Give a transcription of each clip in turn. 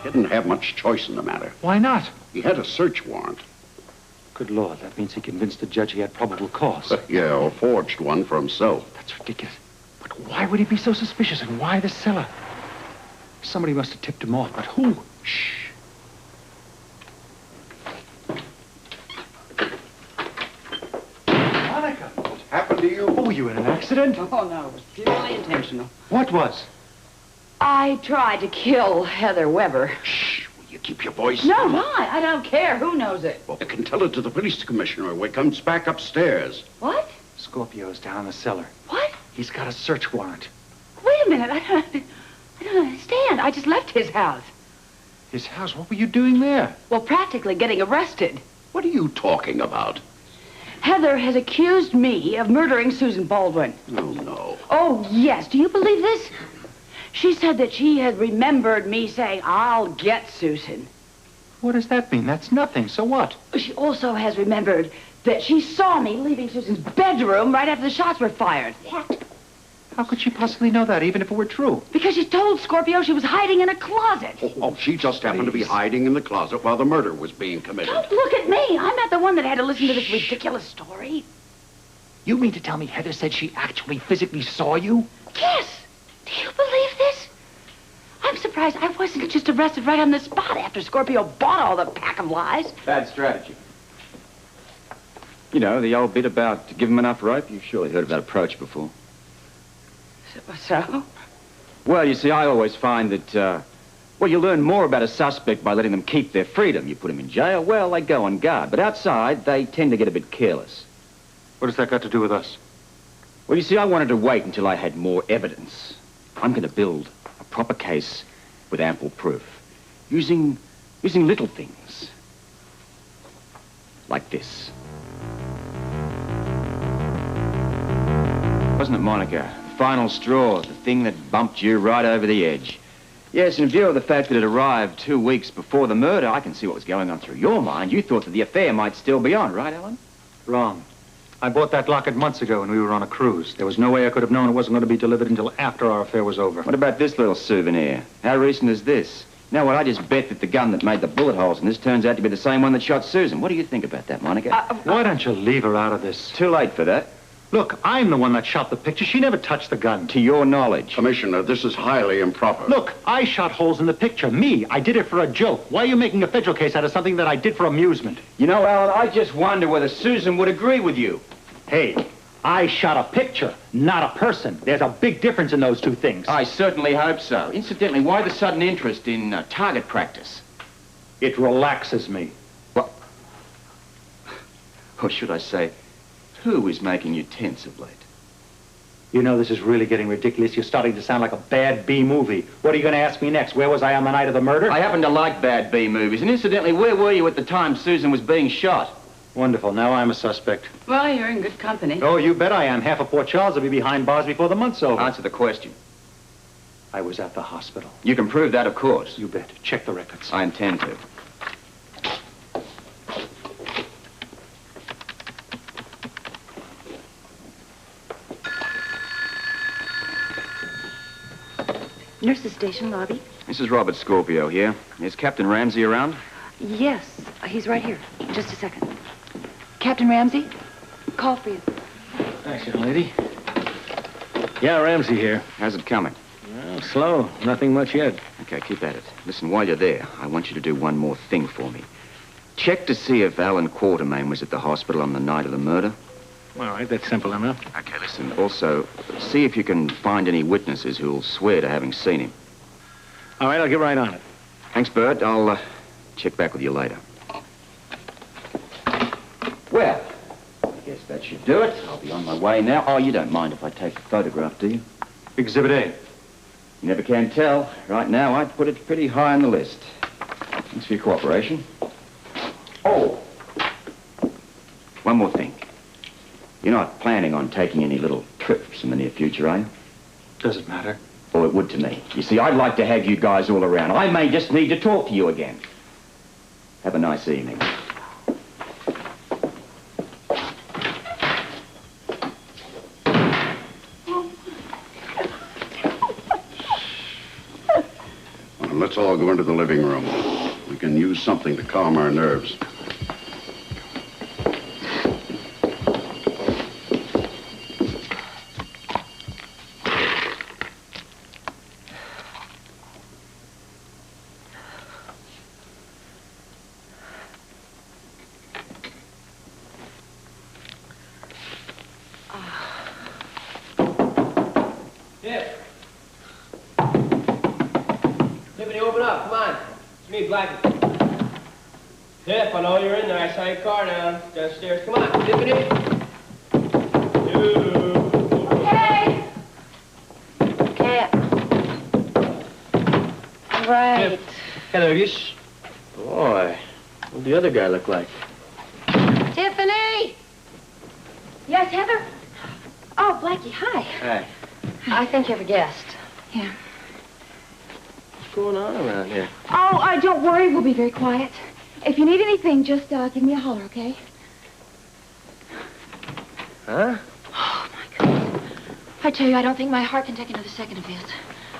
didn't have much choice in the matter. Why not? He had a search warrant. Good Lord, that means he convinced the judge he had probable cause. Yeah, or forged one for himself. That's ridiculous. But why would he be so suspicious, and why the cellar? Somebody must have tipped him off, but who? Shh. Monica! What happened to you? Oh, were you in an accident? Oh, no, it was purely intentional. What was? I tried to kill Heather Weber. Shh. Will you keep your voice No, down? why? I don't care. Who knows it? Well, I can tell it to the police commissioner when he comes back upstairs. What? Scorpio's down in the cellar. What? He's got a search warrant. Wait a minute. I don't understand. I just left his house. His house? What were you doing there? Well, practically getting arrested. What are you talking about? Heather has accused me of murdering Susan Baldwin. Oh, no. Oh, yes. Do you believe this? She said that she had remembered me saying, I'll get Susan. What does that mean? That's nothing. So what? She also has remembered that she saw me leaving Susan's bedroom right after the shots were fired. What? How could she possibly know that, even if it were true? Because she told Scorpio she was hiding in a closet. Oh, she just happened to be hiding in the closet while the murder was being committed. Don't look at me. I'm not the one that had to listen to this ridiculous story. You mean to tell me Heather said she actually physically saw you? Yes. Do you believe this? I'm surprised I wasn't just arrested right on the spot after Scorpio bought all the pack of lies. Bad strategy. You know, the old bit about give him enough rope. You've surely heard of that approach before. So? Well, you see, I always find that, well, you learn more about a suspect by letting them keep their freedom. You put them in jail, well, they go on guard. But outside, they tend to get a bit careless. What has that got to do with us? Well, you see, I wanted to wait until I had more evidence. I'm going to build a proper case with ample proof. Using little things. Like this. Wasn't it, Monica? The final straw, the thing that bumped you right over the edge. Yes, in view of the fact that it arrived 2 weeks before the murder, I can see what was going on through your mind. You thought that the affair might still be on, right, Ellen? Wrong. I bought that locket months ago when we were on a cruise. There was no way I could have known it wasn't going to be delivered until after our affair was over. What about this little souvenir? How recent is this? Now, what, I just bet that the gun that made the bullet holes in this turns out to be the same one that shot Susan. What do you think about that, Monica? Why don't you leave her out of this? Too late for that. Look, I'm the one that shot the picture. She never touched the gun. To your knowledge. Commissioner, this is highly improper. Look, I shot holes in the picture. Me. I did it for a joke. Why are you making a federal case out of something that I did for amusement? You know, Alan, I just wonder whether Susan would agree with you. Hey, I shot a picture, not a person. There's a big difference in those two things. I certainly hope so. Incidentally, why the sudden interest in target practice? It relaxes me. What? Or should I say, who is making you tense of late? You know, this is really getting ridiculous. You're starting to sound like a bad B movie. What are you going to ask me next? Where was I on the night of the murder? I happen to like bad B movies. And incidentally, where were you at the time Susan was being shot? Wonderful. Now I'm a suspect. Well, you're in good company. Oh, you bet I am. Half of Port Charles will be behind bars before the month's over. Answer the question. I was at the hospital. You can prove that, of course. You bet. Check the records. I intend to. Nurse's station lobby? This is Robert Scorpio here. Is Captain Ramsey around? Yes, he's right here. Just a second. Captain Ramsey, call for you. Thanks, young lady. Yeah, Ramsey here. How's it coming? Well, slow. Nothing much yet. Okay, keep at it. Listen, while you're there, I want you to do one more thing for me. Check to see if Alan Quartermaine was at the hospital on the night of the murder. All right, that's simple enough. Okay, listen. Also, see if you can find any witnesses who'll swear to having seen him. All right, I'll get right on it. Thanks, Bert. I'll check back with you later. Well, I guess that should do it. I'll be on my way now. Oh, you don't mind if I take a photograph, do you? Exhibit A. You never can tell. Right now, I'd put it pretty high on the list. Thanks for your cooperation. Oh, one more thing. You're not planning on taking any little trips in the near future, are you? Does it matter? Oh, it would to me. You see, I'd like to have you guys all around. I may just need to talk to you again. Have a nice evening. Well, let's all go into the living room. We can use something to calm our nerves. Tiffany, open up. Come on. It's me, Blackie. Tiff, I know you're in there. I saw your car downstairs. Come on, Tiffany. Okay. Okay. All right. Hello, yes. Boy, what'd the other guy look like? Tiffany! Yes, Heather? Oh, Blackie, hi. Hi. I think you have a guest. Yeah. What's going on around here? Oh, don't worry. We'll be very quiet. If you need anything, just give me a holler, okay? Huh? Oh, my God. I tell you, I don't think my heart can take another second of this.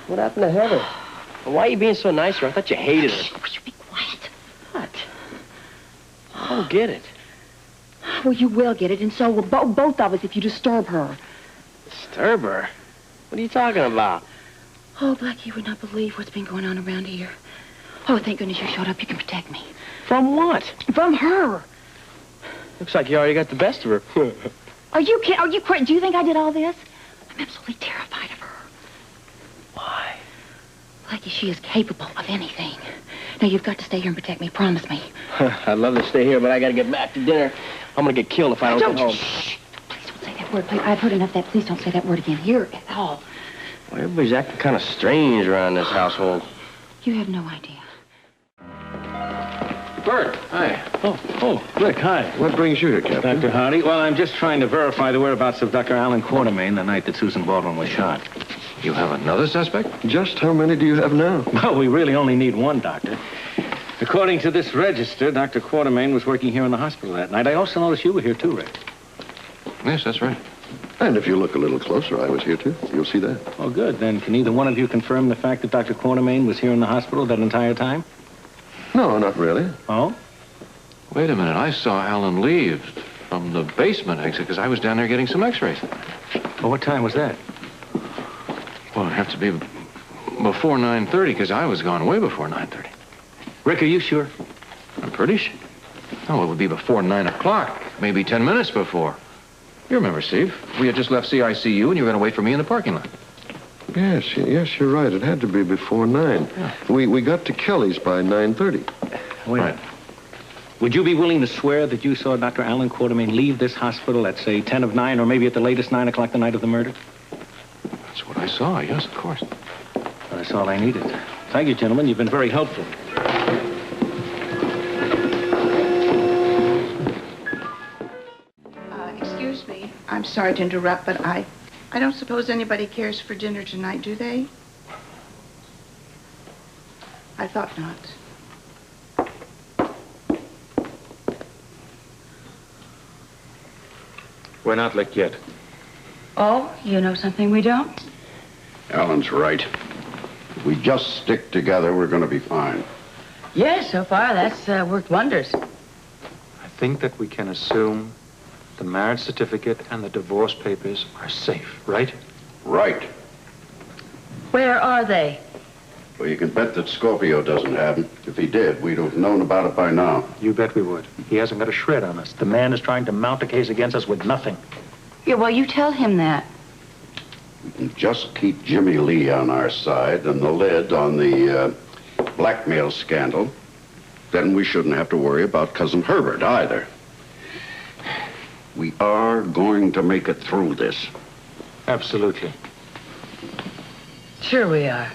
What happened to Heather? Why are you being so nice to her? I thought you hated her. Shh, will you be quiet? What? I don't get it. Well, you will get it, and so will both of us if you disturb her. Disturb her? What are you talking about? Oh, Blackie, you would not believe what's been going on around here. Oh, thank goodness you showed up. You can protect me. From what? From her. Looks like you already got the best of her. Are you kidding? Are you crazy? Do you think I did all this? I'm absolutely terrified of her. Why? Blackie, she is capable of anything. Now, you've got to stay here and protect me. Promise me. I'd love to stay here, but I gotta get back to dinner. I'm gonna get killed if I don't get home. Shh. Please don't say that word. Please. I've heard enough of that. Please don't say that word again here at all. Well, everybody's acting kind of strange around this household. You have no idea. Bert, hi. Oh, Rick, hi. What brings you here, Captain? Dr. Hardy. Well, I'm just trying to verify the whereabouts of Dr. Alan Quartermaine the night that Susan Baldwin was shot. You have another suspect? Just how many do you have now? Well, we really only need one, Doctor. According to this register, Dr. Quartermaine was working here in the hospital that night. I also noticed you were here, too, Rick. Yes, that's right. And if you look a little closer, I was here, too. You'll see that. Oh, good. Then can either one of you confirm the fact that Dr. Quartermaine was here in the hospital that entire time? No, not really. Oh? Wait a minute. I saw Alan leave from the basement exit because I was down there getting some x-rays. Well, what time was that? Well, it'd have to be before 9:30 because I was gone way before 9:30. Rick, are you sure? I'm pretty sure. Oh, it would be before 9 o'clock. Maybe 10 minutes before. You remember, Steve? We had just left CICU and you were going to wait for me in the parking lot. Yes, you're right. It had to be before 9. Yeah. We got to Kelly's by 9:30. Wait. Right. Would you be willing to swear that you saw Dr. Alan Quartermaine leave this hospital at, say, 10 of 9, or maybe at the latest 9 o'clock the night of the murder? That's what I saw, yes, of course. Well, that's all I needed. Thank you, gentlemen. You've been very helpful. Excuse me. I'm sorry to interrupt, but I don't suppose anybody cares for dinner tonight, do they? I thought not. We're not licked yet. Oh, you know something we don't? Alan's right. If we just stick together, we're going to be fine. Yes, so far that's worked wonders. I think that we can assume the marriage certificate and the divorce papers are safe, right? Right. Where are they? Well, you can bet that Scorpio doesn't have them. If he did, we'd have known about it by now. You bet we would. He hasn't got a shred on us. The man is trying to mount a case against us with nothing. Yeah, well, you tell him that. We can just keep Jimmy Lee on our side and the lid on the blackmail scandal. Then we shouldn't have to worry about Cousin Herbert either. We are going to make it through this. Absolutely. Sure we are.